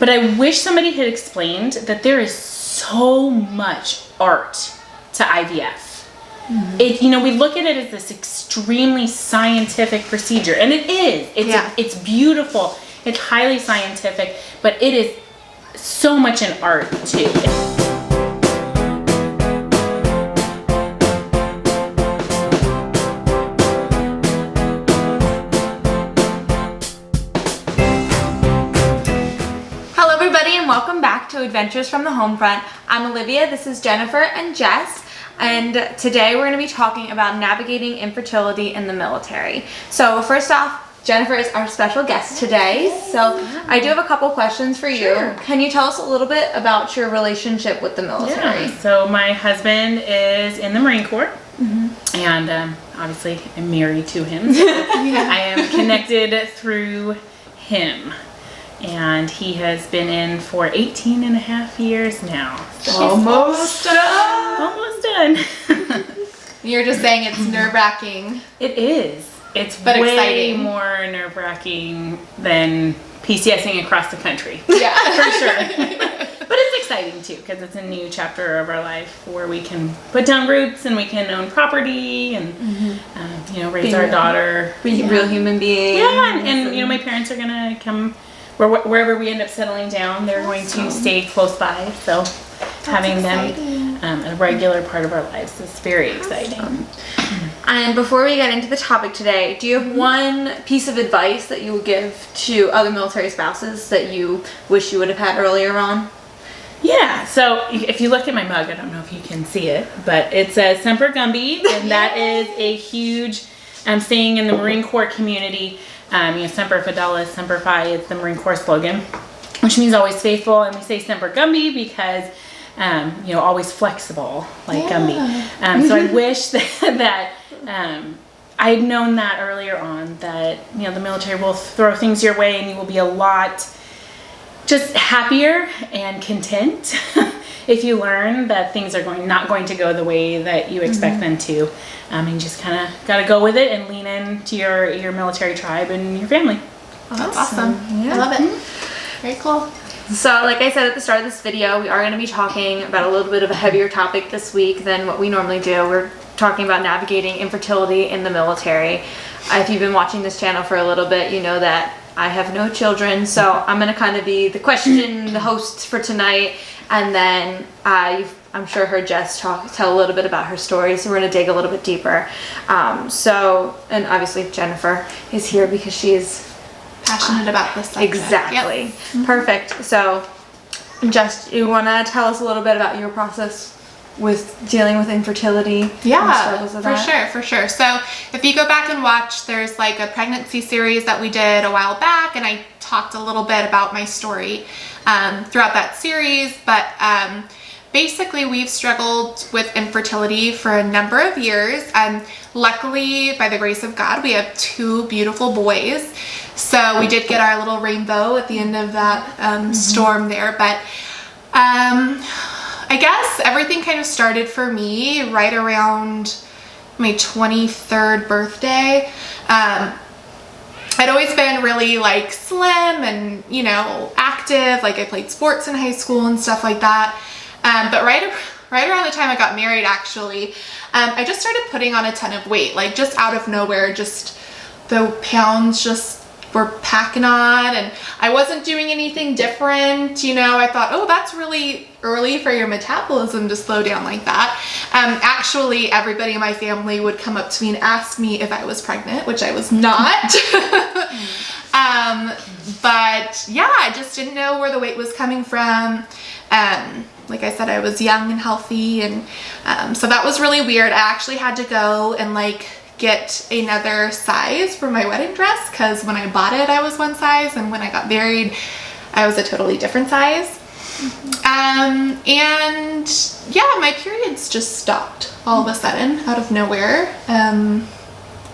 But I wish somebody had explained that there is so much art to IVF. We look at it as this extremely scientific procedure, and it is. It's beautiful. It's highly scientific, but it is so much an art too. Hello everybody and welcome back to Adventures from the Homefront. I'm Olivia, this is Jennifer and Jess, and today we're going to be talking about navigating infertility in the military. So first off, Jennifer is our special guest today, so I do have a couple questions for you. Sure. Can you tell us a little bit about your relationship with the military? Yeah. So my husband is in the Marine Corps, and obviously I'm married to him. So I am connected through him. And he has been in for 18 and a half years now. So Almost done! almost done. You're just saying it's nerve-wracking. It is. It's But way exciting. more nerve-wracking than PCSing across the country. Yeah. For sure. But it's exciting too, because it's a new chapter of our life where we can put down roots and we can own property and raise our daughter. Be real human beings. Yeah, and my parents are gonna come wherever we end up settling down. They're going to stay close by, so having them a regular part of our lives is very exciting. And before we get into the topic today, do you have one piece of advice that you would give to other military spouses that you wish you would have had earlier on? Yeah, so if you look at my mug, I don't know if you can see it, but it says Semper Gumby, and that is a huge saying in the Marine Corps community. Semper Fidelis, Semper Fi is the Marine Corps slogan, which means always faithful, and we say Semper Gumby because always flexible, like Gumby. So I wish that I had known that earlier on, that the military will throw things your way and you will be a lot just happier and content if you learn that things are not going to go the way that you expect them to. And you just kind of got to go with it and lean into your military tribe and your family. Oh, that's awesome. Yeah. I love it. Very cool. So like I said at the start of this video, we are going to be talking about a little bit of a heavier topic this week than what we normally do. We're talking about navigating infertility in the military. If you've been watching this channel for a little bit, you know that I have no children, so I'm going to kind of be the the host for tonight, and then I'm sure heard Jess tell a little bit about her story, so we're going to dig a little bit deeper. And obviously Jennifer is here because she's Passionate about this subject. exactly. Yep. Perfect. So Jess, you want to tell us a little bit about your process with dealing with infertility? and Yeah, struggles with that? for sure. So if you go back and watch, there's like a pregnancy series that we did a while back, and I talked a little bit about my story throughout that series, but basically we've struggled with infertility for a number of years, and luckily, by the grace of God, we have two beautiful boys. So we did get our little rainbow at the end of that storm there, but I guess everything kind of started for me right around my 23rd birthday. I'd always been really like slim and, active. Like I played sports in high school and stuff like that. But right around the time I got married, actually, I just started putting on a ton of weight, like just out of nowhere. Just the pounds just were packing on, and I wasn't doing anything different. I thought, oh, that's really early for your metabolism to slow down like that. Actually, everybody in my family would come up to me and ask me if I was pregnant, which I was not. But yeah, I just didn't know where the weight was coming from. Like I said, I was young and healthy, and so that was really weird. I actually had to go and get another size for my wedding dress, because when I bought it I was one size, and when I got married I was a totally different size. And yeah, my periods just stopped all of a sudden out of nowhere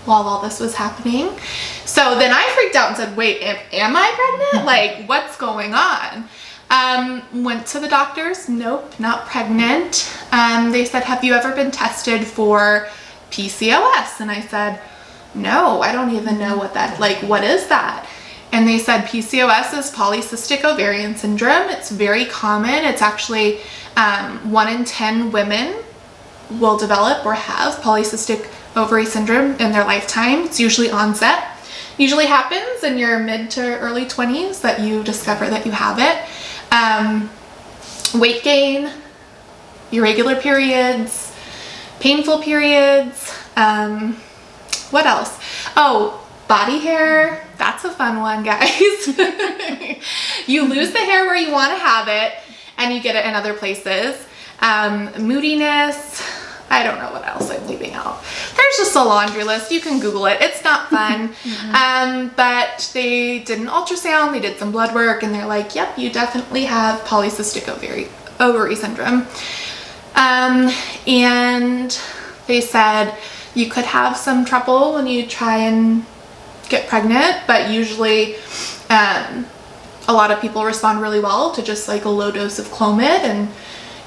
while all this was happening. So then I freaked out and said, wait, am I pregnant? Like, what's going on? Went to the doctors. Nope, not pregnant. They said, have you ever been tested for PCOS? And I said, no, I don't even know what that, what is that? And they said PCOS is polycystic ovarian syndrome. It's very common. It's actually 1 in 10 women will develop or have polycystic ovary syndrome in their lifetime. It's usually onset. Usually happens in your mid to early 20s that you discover that you have it. Weight gain, irregular periods, painful periods, what else? Oh, body hair. That's a fun one, guys. You lose the hair where you want to have it and you get it in other places. Moodiness. I don't know what else I'm leaving out. There's just a laundry list. You can Google it. It's not fun. But they did an ultrasound, they did some blood work, and they're like, yep, you definitely have polycystic ovary syndrome. And they said you could have some trouble when you try and get pregnant, but usually a lot of people respond really well to just like a low dose of Clomid, and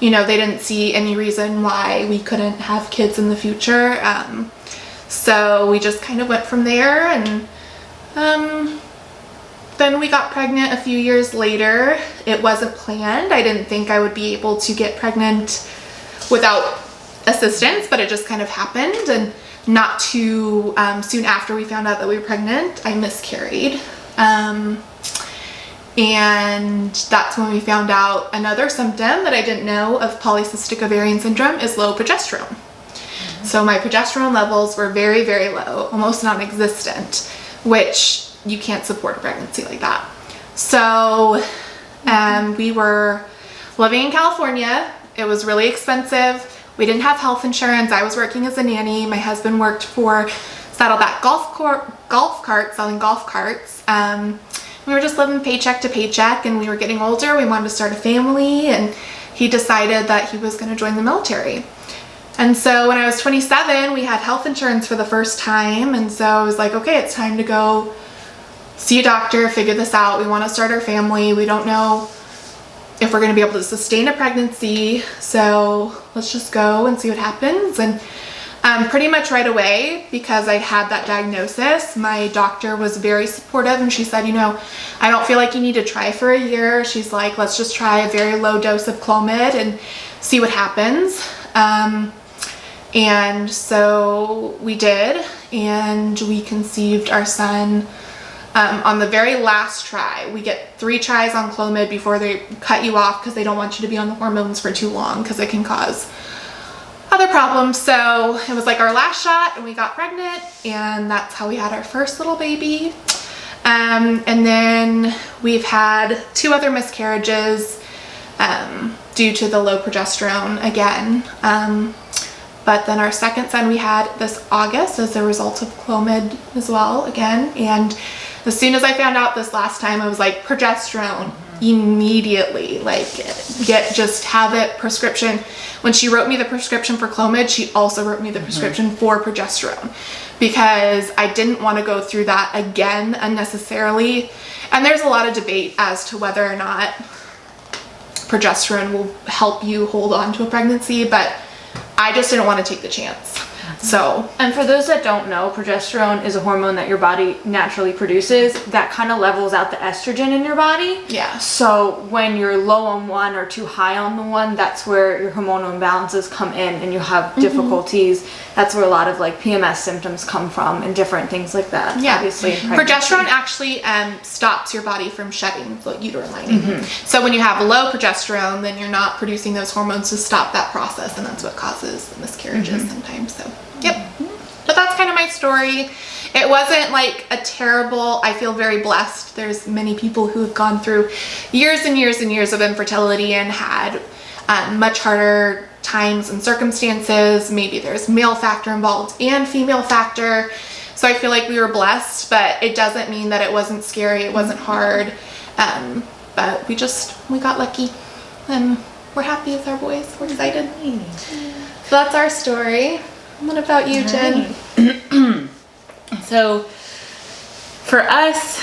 you know, they didn't see any reason why we couldn't have kids in the future. So we just kind of went from there, and then we got pregnant a few years later. It wasn't planned. I didn't think I would be able to get pregnant without assistance, but it just kind of happened. And not too soon after we found out that we were pregnant, I miscarried. And that's when we found out another symptom that I didn't know of polycystic ovarian syndrome is low progesterone. So my progesterone levels were very, very low, almost non-existent, which you can't support a pregnancy like that. So we were living in California. It was really expensive. We didn't have health insurance. I was working as a nanny. My husband worked for Saddleback Golf Cart, selling golf carts. We were just living paycheck to paycheck, and we were getting older. We wanted to start a family, and he decided that he was going to join the military. And so when I was 27, we had health insurance for the first time, and so I was like, okay, it's time to go see a doctor, figure this out. We want to start our family. We don't know if we're going to be able to sustain a pregnancy, so let's just go and see what happens. And pretty much right away, because I had that diagnosis, my doctor was very supportive, and she said, you know, I don't feel like you need to try for a year. She's like, let's just try a very low dose of Clomid and see what happens. And so we did, and we conceived our son on the very last try. We get 3 tries on Clomid before they cut you off, because they don't want you to be on the hormones for too long, because it can cause other problems. So it was like our last shot, and we got pregnant, and that's how we had our first little baby. And then we've had 2 other miscarriages due to the low progesterone again. But then our second son we had this August as a result of Clomid as well again. And as soon as I found out this last time, I was like, progesterone immediately, like just have it prescription. When she wrote me the prescription for Clomid, she also wrote me the prescription for progesterone, because I didn't want to go through that again unnecessarily. And there's a lot of debate as to whether or not progesterone will help you hold on to a pregnancy, but I just didn't want to take the chance. So, and for those that don't know, progesterone is a hormone that your body naturally produces that kind of levels out the estrogen in your body. yeah. So when you're low on one or too high on the one, that's where your hormonal imbalances come in, and you have difficuties. That's where a lot of like PMS symptoms come from, and different things like that. Yeah. Obviously, in pregnancy. Progesterone actually stops your body from shedding the uterine lining. So when you have low progesterone, then you're not producing those hormones to stop that process, and that's what causes the miscarriages sometimes. So, yep. But that's kind of my story. It wasn't like a terrible, I feel very blessed. There's many people who have gone through years and years and years of infertility and had much harder times and circumstances. Maybe there's male factor involved and female factor. So I feel like we were blessed, but it doesn't mean that it wasn't scary. It wasn't hard. But we got lucky, and we're happy with our boys. We're excited. So that's our story. What about you, Jen? So for us,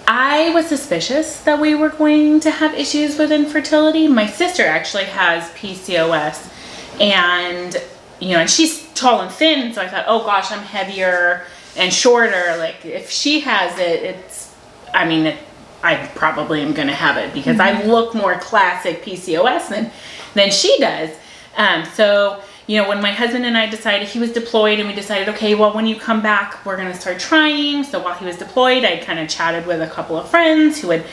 I was suspicious that we were going to have issues with infertility. My sister actually has PCOS, and and she's tall and thin, so I thought, oh gosh, I'm heavier and shorter. Like if she has it, I mean, I probably am going to have it because I look more classic PCOS than she does. So, you know, when my husband and I decided, he was deployed, and we decided, okay, well, when you come back, we're going to start trying. So while he was deployed, I kind of chatted with a couple of friends who had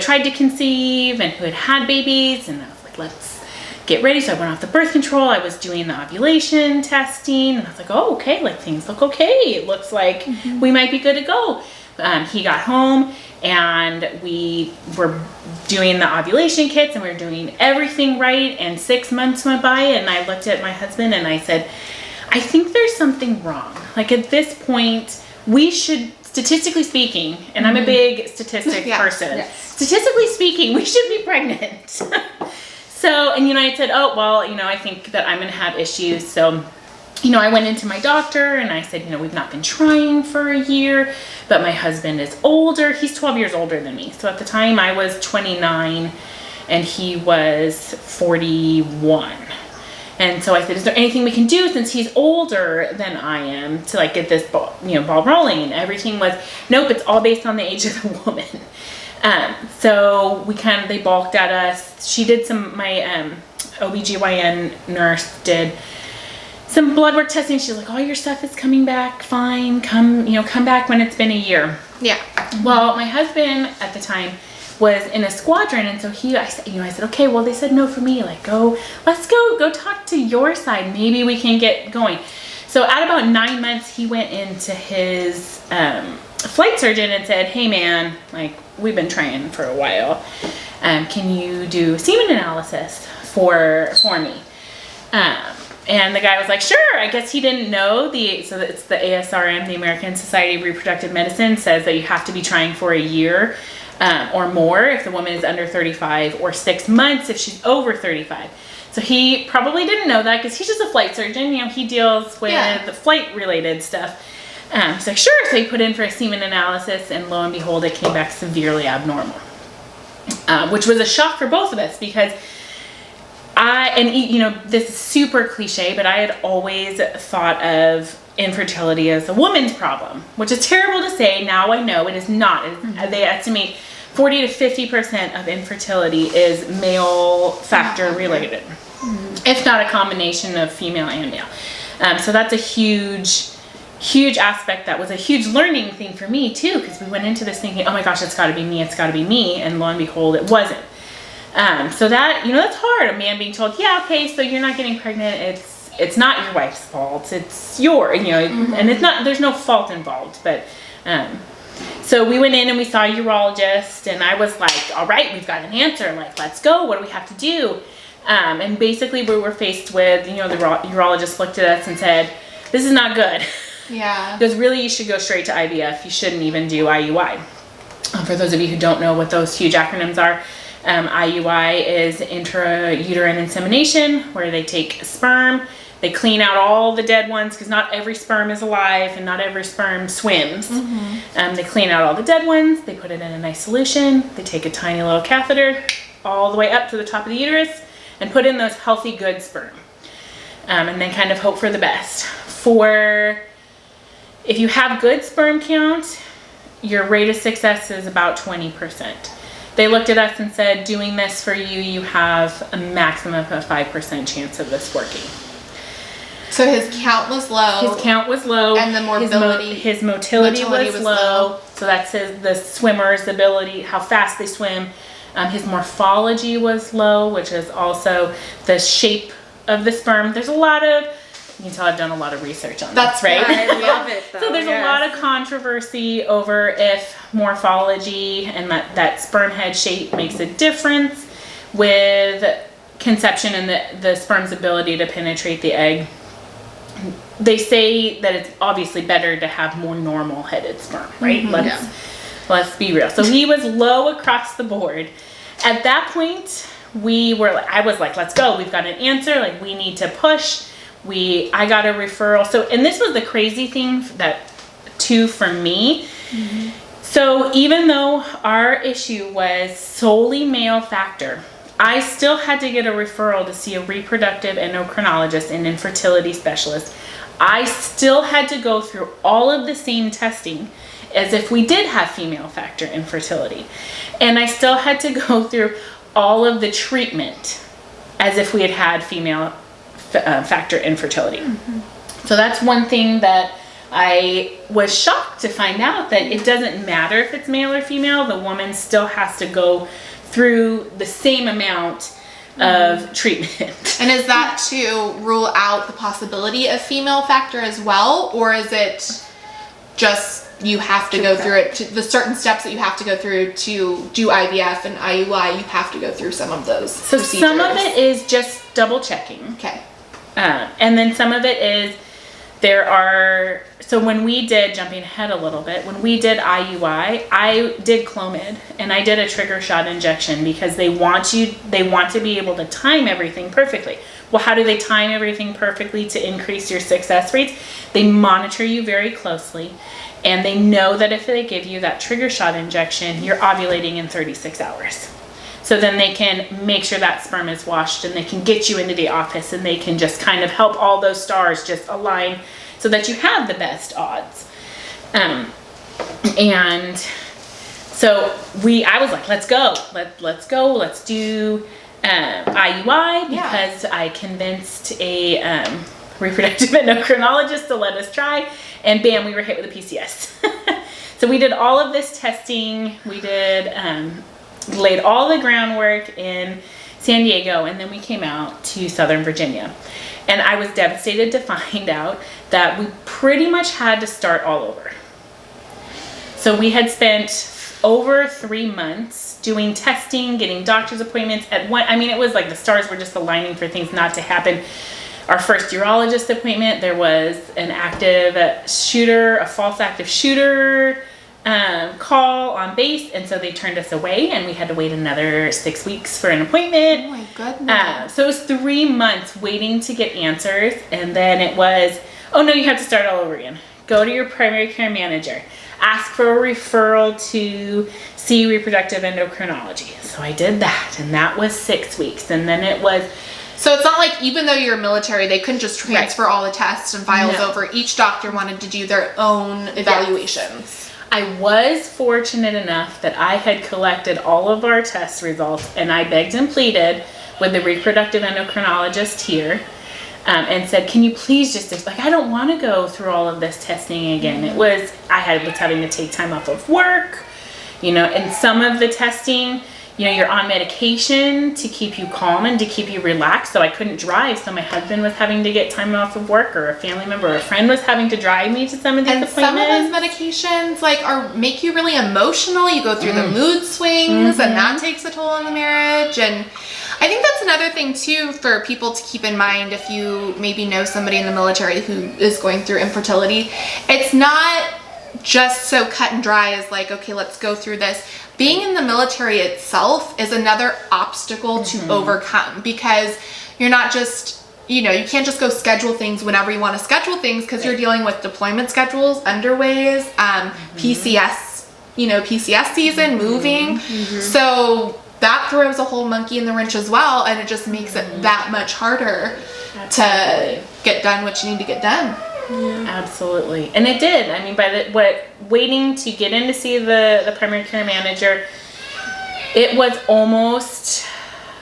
tried to conceive and who had had babies, and I was like, let's get ready. So I went off the birth control. I was doing the ovulation testing, and I was like, oh, okay, like things look okay. It looks like we might be good to go. He got home, and we were doing the ovulation kits, and we were doing everything right, and 6 months went by, and I looked at my husband and I said, I think there's something wrong. Like, at this point, we should, statistically speaking, and I'm a big statistic person, statistically speaking, we should be pregnant. So, and, you know, I said, oh, well, you know, I think that I'm going to have issues. So, you know, I went into my doctor and I said, you know, we've not been trying for a year, but my husband is older. He's 12 years older than me. So at the time I was 29 and he was 41. And so I said, is there anything we can do since he's older than I am to like get this ball rolling? And everything was, nope, it's all based on the age of the woman. So they balked at us. She did my OBGYN nurse did some blood work testing. She's like, all your stuff is coming back fine. Come back when it's been a year. Yeah. Well, my husband at the time was in a squadron, and so I said, okay, well, they said no for me. Like, let's go talk to your side. Maybe we can get going. So at about 9 months, he went into his flight surgeon and said, hey man, like, we've been trying for a while. Can you do semen analysis for me? And the guy was like, sure. I guess he didn't know so it's the ASRM, the American Society of Reproductive Medicine, says that you have to be trying for a year or more if the woman is under 35, or 6 months if she's over 35. So he probably didn't know that because he's just a flight surgeon. You know, he deals with the flight related stuff. So sure. So he put in for a semen analysis, and lo and behold, it came back severely abnormal, which was a shock for both of us because this is super cliche, but I had always thought of infertility as a woman's problem, which is terrible to say. Now I know it is not. They estimate 40 to 50% of infertility is male factor related, if not a combination of female and male. So that's a huge aspect. That was a huge learning thing for me too, because we went into this thinking, oh my gosh, it's got to be me, and lo and behold, it wasn't. So that, that's hard. A man being told, yeah, okay, so you're not getting pregnant. It's not your wife's fault. It's and it's not, there's no fault involved. But, so we went in and we saw a urologist, and I was like, all right, we've got an answer. Like, let's go. What do we have to do? And basically we were faced with, the urologist looked at us and said, this is not good. Yeah. Because really you should go straight to IVF. You shouldn't even do IUI. For those of you who don't know what those huge acronyms are, IUI is intrauterine insemination, where they take sperm, they clean out all the dead ones, because not every sperm is alive and not every sperm swims. They clean out all the dead ones, they put it in a nice solution, they take a tiny little catheter all the way up to the top of the uterus and put in those healthy, good sperm. And then kind of hope for the best. If you have good sperm count, your rate of success is about 20%. They looked at us and said, doing this for you, you have a maximum of a 5% chance of this working. So his count was low. And the mobility. His motility was low. So that's the swimmer's ability, how fast they swim. His morphology was low, which is also the shape of the sperm. There's a lot of, you can tell I've done a lot of research on this, right? I love it, though. So there's a lot of controversy over if morphology and that sperm head shape makes a difference with conception and the sperm's ability to penetrate the egg. They say that it's obviously better to have more normal headed sperm, right? Let's be real. So he was low across the board. At that point, I was like, let's go. We've got an answer. Like, we need to push. I got a referral. So, and this was the crazy thing for me. So even though our issue was solely male factor, I still had to get a referral to see a reproductive endocrinologist and infertility specialist. I still had to go through all of the same testing as if we did have female factor infertility. And I still had to go through all of the treatment as if we had had female factor infertility. So that's one thing that I was shocked to find out, that it doesn't matter if it's male or female, the woman still has to go through the same amount of treatment. And is that to rule out the possibility of female factor as well, or is it just you have to go through it, the certain steps that you have to go through to do IVF and IUI, you have to go through some of those So procedures? some of it is just double checking. Okay. And then some of it is so when we did, jumping ahead a little bit, when we did IUI, I did Clomid and I did a trigger shot injection because they want to be able to time everything perfectly. Well, how do they time everything perfectly to increase your success rates? They monitor you very closely, and they know that if they give you that trigger shot injection, you're ovulating in 36 hours. So then they can make sure that sperm is washed, and they can get you into the office, and they can just kind of help all those stars just align so that you have the best odds. And so I was like, let's go, let's do IUI, because I convinced a reproductive endocrinologist to let us try, and bam, we were hit with a PCOS. So we did all of this testing. We did laid all the groundwork in San Diego, and then we came out to Southern Virginia. And I was devastated to find out that we pretty much had to start all over. So we had spent over 3 months doing testing, getting doctor's appointments. It was like the stars were just aligning for things not to happen. Our first urologist appointment, there was an active shooter, a false active shooter call on base, and so they turned us away, and we had to wait another 6 weeks for an appointment. Oh my goodness. So it was 3 months waiting to get answers, and then it was, oh no, you have to start all over again. Go to your primary care manager. Ask for a referral to see reproductive endocrinology. So I did that, and that was 6 weeks, and then it was... So it's not like, even though you're military, they couldn't just transfer all the tests and files over. Each doctor wanted to do their own evaluations. Yes. I was fortunate enough that I had collected all of our test results, and I begged and pleaded with the reproductive endocrinologist here, and said, can you please just, I don't want to go through all of this testing again. I was having to take time off of work, and some of the testing, you're on medication to keep you calm and to keep you relaxed. So I couldn't drive. So my husband was having to get time off of work, or a family member or a friend was having to drive me to some of these appointments. Some of those medications make you really emotional. You go through the mood swings, and that takes a toll on the marriage. And I think that's another thing too for people to keep in mind if you maybe know somebody in the military who is going through infertility. It's not just so cut and dry as okay, let's go through this. Being in the military itself is another obstacle to overcome, because you're not just, you can't just go schedule things whenever you want to schedule things, because you're dealing with deployment schedules, underways, PCS, PCS season, moving. So that throws a whole monkey in the wrench as well, and it just makes it that much harder to get done what you need to get done. Yeah. Absolutely. And it did. Waiting to get in to see the primary care manager, it was almost,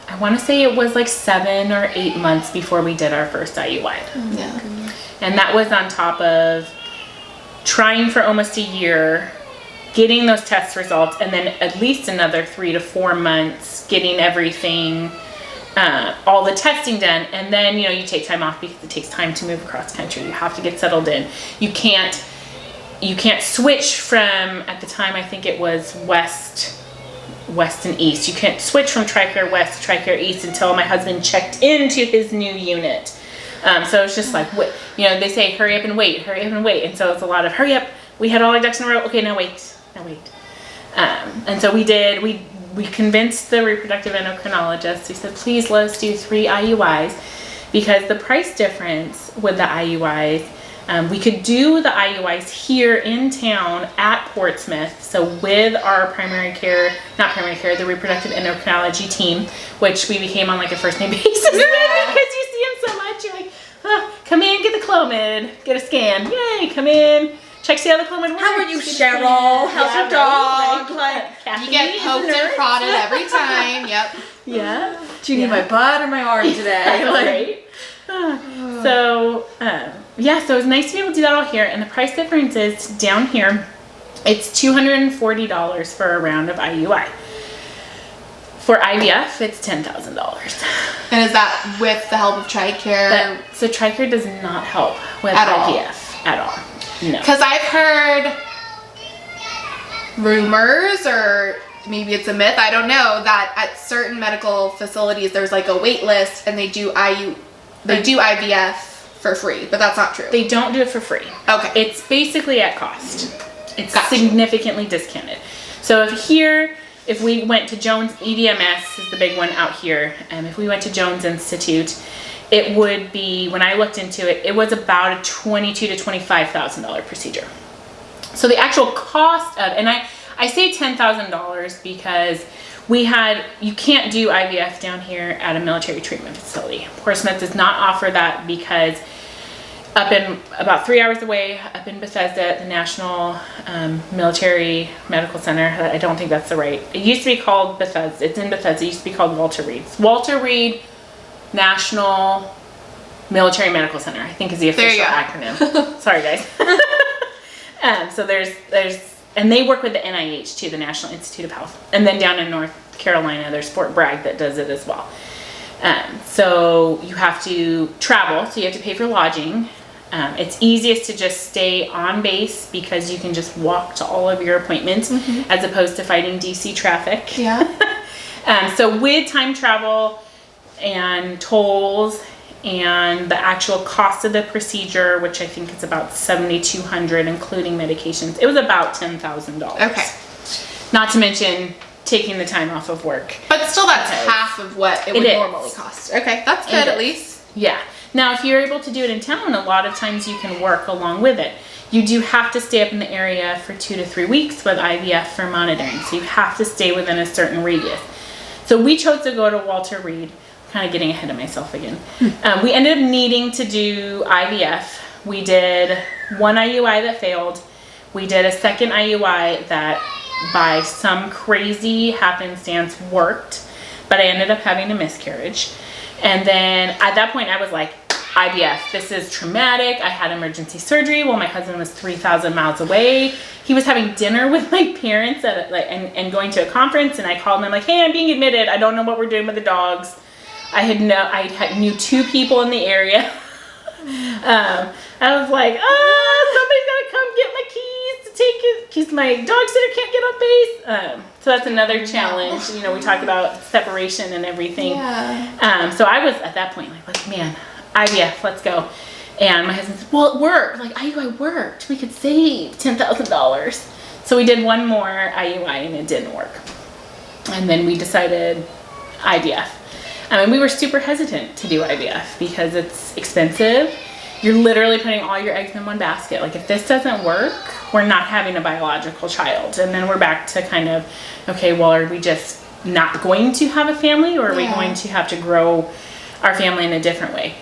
I want to say it was 7 or 8 months before we did our first IUI. Yeah. And that was on top of trying for almost a year, getting those test results, and then at least another 3 to 4 months getting everything, all the testing done. And then you take time off because it takes time to move across country. You have to get settled in. You can't switch from, at the time I think it was west and east. You can't switch from Tricare West to Tricare East until my husband checked into his new unit. So it's just they say hurry up and wait, and so it's a lot of hurry up. We had all our ducks in a row. Okay, now wait. And so we did. We convinced the reproductive endocrinologist. We said, please let us do 3 IUIs, because the price difference with the IUIs, we could do the IUIs here in town at Portsmouth. So with our the reproductive endocrinology team, which we became on a first name basis, because you see them so much. You're like, come in, get the Clomid, get a scan. Yay, come in, check see how the Clomid works. How are you, Cheryl? How's your dog? Right. You get poked and prodded every time. Yep. Yeah. Do you need my butt or my arm today? Right. So so it's nice to be able to do that all here. And the price difference is down here, it's $240 for a round of IUI. For IVF, it's $10,000. And is that with the help of Tricare? So Tricare does not help with At all. IVF at all. No. Because I've heard rumors, or maybe it's a myth, I don't know, that at certain medical facilities there's like a wait list and they do IVF for free, but that's not true. They don't do it for free. Okay. It's basically at cost. It's Gotcha. significantly discounted. So if we went to Jones, EDMS is the big one out here, and if we went to Jones Institute, it would be, when I looked into it, it was about a $22,000 to $25,000 procedure. So the actual cost of, and I say $10,000 because you can't do IVF down here at a military treatment facility. Portsmouth does not offer that because up in about 3 hours away, up in Bethesda at the National Military Medical Center. I don't think that's the right. It used to be called Bethesda. It's in Bethesda. It used to be called Walter Reed. It's Walter Reed National Military Medical Center, I think is the official acronym. Sorry, guys. So there's, and they work with the NIH too, the National Institute of Health. And then down in North Carolina, there's Fort Bragg that does it as well. So you have to travel, so you have to pay for lodging. It's easiest to just stay on base because you can just walk to all of your appointments as opposed to fighting DC traffic. Yeah. So with time travel and tolls and the actual cost of the procedure, which I think is about $7,200 including medications, it was about $10,000. Okay. Not to mention taking the time off of work. But still, that's half of what it would is. normally cost. Okay, that's good at least. Yeah. Now, if you're able to do it in town, a lot of times you can work along with it. You do have to stay up in the area for 2 to 3 weeks with IVF for monitoring. So you have to stay within a certain radius. So we chose to go to Walter Reed. Kind of getting ahead of myself again. We ended up needing to do IVF. We did one IUI that failed. We did a second IUI that by some crazy happenstance worked, but I ended up having a miscarriage. And then at that point I was like, IVF, this is traumatic. I had emergency surgery while my husband was 3,000 miles away. He was having dinner with my parents and going to a conference, and I called and I'm like, hey, I'm being admitted. I don't know what we're doing with the dogs. I knew 2 people in the area. I was like, somebody's gotta come get my keys to take it, because my dog sitter can't get on base. So that's another challenge. You know, we talk about separation and everything. Yeah. So I was at that point like, man, IVF, let's go. And my husband said, well, it worked. Like, IUI worked. We could save $10,000. So we did one more IUI and it didn't work. And then we decided IVF. And we were super hesitant to do IVF because it's expensive. You're literally putting all your eggs in one basket. Like, if this doesn't work, we're not having a biological child. And then we're back to kind of, okay, well, are we just not going to have a family, or are we going to have to grow our family in a different way?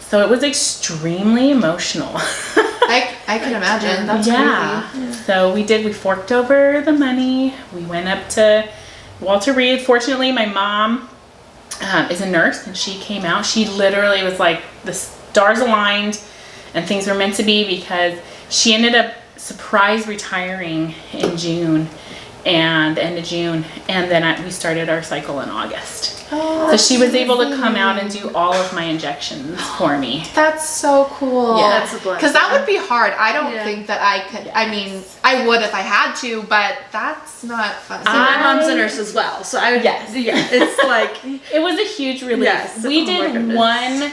So it was extremely emotional. I can imagine. That's crazy. So we forked over the money. We went up to Walter Reed. Fortunately, my mom is a nurse, and she came out. She literally was like, the stars aligned and things were meant to be, because she ended up surprise retiring in June, and the end of June, and then we started our cycle in August. Oh, so she was able to come out and do all of my injections for me. That's so cool. Yeah. That's a blessing. Because that would be hard. I don't think that I could. I mean, I would if I had to, but that's not fun. So my mom's a nurse as well, so I would. Yes. Yeah, it's like It was a huge relief. Yes. We Oh my did goodness. one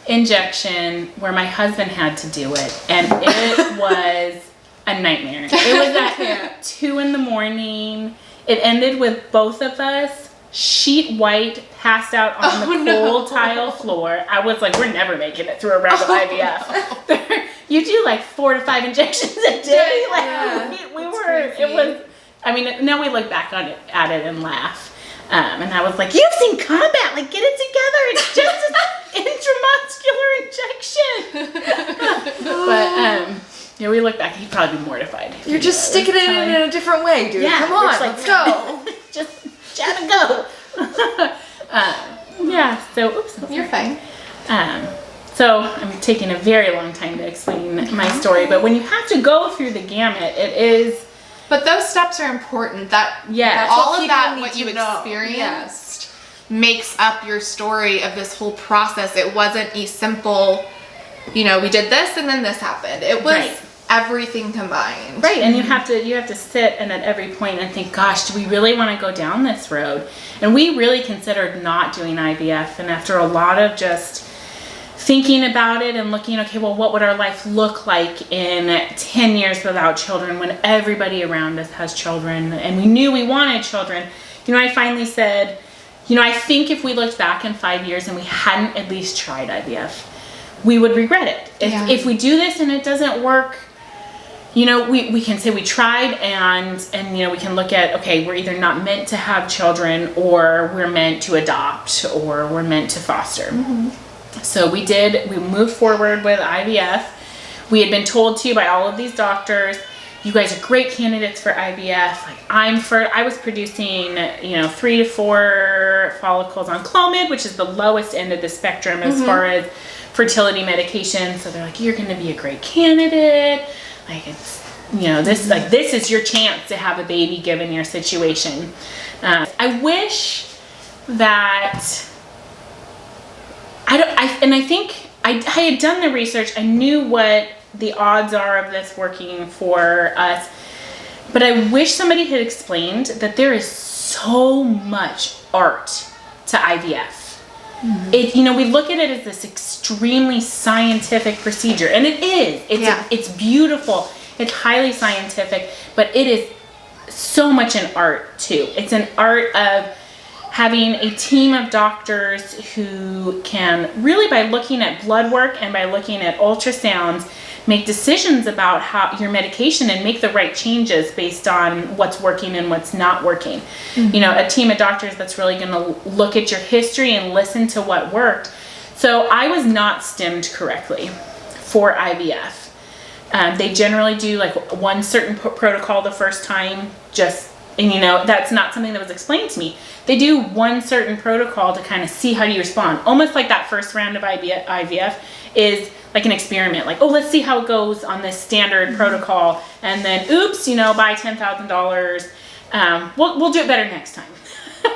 injection where my husband had to do it, and it was a nightmare. It was at 2 a.m. It ended with both of us sheet white, passed out on the cold tile floor. I was like, we're never making it through a round of IVF. You do like 4 to 5 injections a day. Like we were. crazy. It was. I mean, now we look back on it at it and laugh. And I was like, you've seen combat. Like, get it together. It's just an intramuscular injection. But Yeah, we look back, he'd probably be mortified. if You're he just knew I was sticking it telling. in a different way, dude. Yeah, Come we're on, just like, let's go. Just jab and go. Yeah, so, oops. You're fine. So I'm taking a very long time to explain my story, but when you have to go through the gamut, it is, But those steps are important. That Yeah. all That's of what that, people what need you to know. experienced, makes up your story of this whole process. It wasn't a simple, we did this and then this happened. It was Right. everything combined. right, and you have to sit and at every point and think, gosh, do we really want to go down this road? And we really considered not doing IVF, and after a lot of just thinking about it and looking, okay, well, what would our life look like in 10 years without children when everybody around us has children, and we knew we wanted children, I finally said, I think if we looked back in 5 years and we hadn't at least tried IVF, we would regret it. If we do this and it doesn't work, we can say we tried, and we can look at, okay, we're either not meant to have children, or we're meant to adopt, or we're meant to foster. Mm-hmm. So we moved forward with IVF. We had been told to by all of these doctors, you guys are great candidates for IVF. Like I was producing, 3 to 4 follicles on Clomid, which is the lowest end of the spectrum as far as fertility medication. So they're like, you're going to be a great candidate. Like it's, this is your chance to have a baby given your situation. I wish that I think I had done the research. I knew what the odds are of this working for us, but I wish somebody had explained that there is so much art to IVF. We look at it as this extremely scientific procedure, and it is. It's beautiful. It's highly scientific, but it is so much an art too. It's an art of having a team of doctors who can really, by looking at blood work and by looking at ultrasounds, make decisions about how your medication and make the right changes based on what's working and what's not working. A team of doctors that's really going to look at your history and listen to what worked. So I was not stemmed correctly for IVF. They generally do like one certain protocol the first time, that's not something that was explained to me. They do one certain protocol to kind of see how you respond. Almost like that first round of IVF is like an experiment. Like, let's see how it goes on this standard protocol. And then, oops, buy $10,000. We'll do it better next time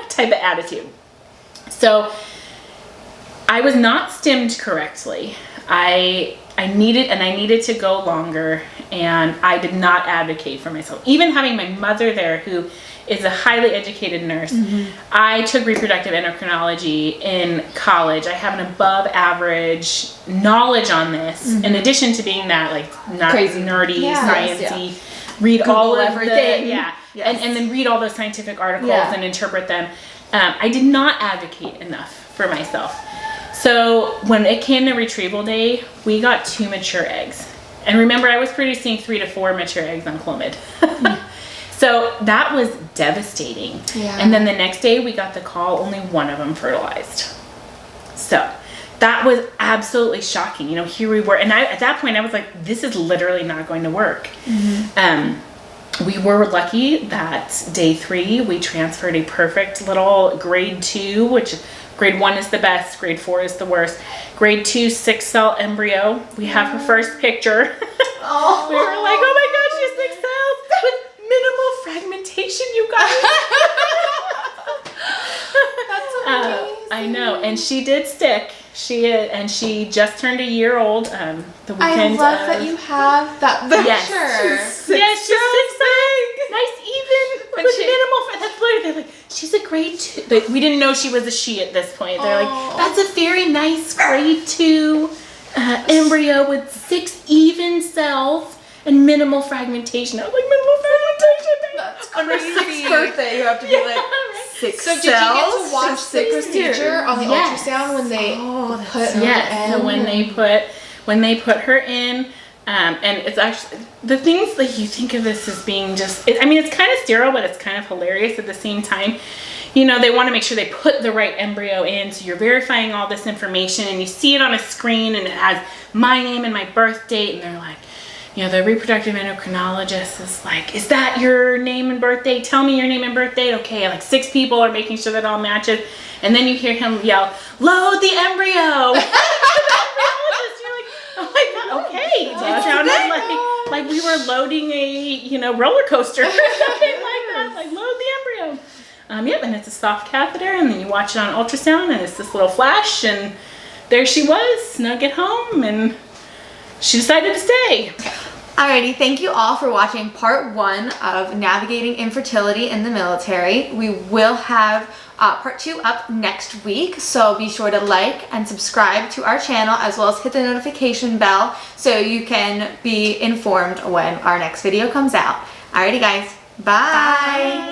type of attitude. So I was not stemmed correctly. I needed to go longer, and I did not advocate for myself. Even having my mother there, who is a highly educated nurse. I took reproductive endocrinology in college. I have an above average knowledge on this, in addition to being that not crazy nerdy, sciencey, read Google all of everything. and then read all those scientific articles and interpret them. I did not advocate enough for myself. So when it came to retrieval day, we got 2 mature eggs. And remember, I was producing 3 to 4 mature eggs on Clomid. So that was devastating. Yeah. And then the next day we got the call, only one of them fertilized. So that was absolutely shocking. Here we were. And at that point I was like, this is literally not going to work. We were lucky that day 3 we transferred a perfect little grade 2, which grade 1 is the best, grade 4 is the worst. Grade 2 6-cell embryo. We have her first picture. Oh. We were like, oh my gosh, she has 6 cells with minimal fragmentation, you guys. That's amazing. I know, and she did stick. She just turned a year old. The weekend. I love that you have that picture. Yes. Yes, she's 6 cells. Nice even When with she- minimal. That's literally, they're like, she's a grade 2. We didn't know she was a she at this point. They're like, that's a very nice grade 2 embryo with 6 even cells and minimal fragmentation. I was like, minimal fragmentation. That's On her crazy. 6th birthday, you have to be like 6 So did you get cells, to watch so the 6 procedure on the Yes. ultrasound when they put her Yes. in? So when they put her in, and it's actually the things that you think of this as being just. It's kind of sterile, but it's kind of hilarious at the same time. They want to make sure they put the right embryo in, so you're verifying all this information, and you see it on a screen, and it has my name and my birth date, and they're like, you know, the reproductive endocrinologist is like, is that your name and birthday? Tell me your name and birthday. Okay, like 6 people are making sure that all matches. And then you hear him yell, load the embryo. You're like, oh my God, okay. It sounded like we were loading a, you know, roller coaster or something like that. Like, load the embryo. Yep, and it's a soft catheter, and then you watch it on ultrasound, and it's this little flash, and there she was, snug at home, and she decided to stay. Alrighty, thank you all for watching part 1 of navigating infertility in the military. We will have part 2 up next week, so be sure to like and subscribe to our channel, as well as hit the notification bell so you can be informed when our next video comes out. Alrighty guys, bye!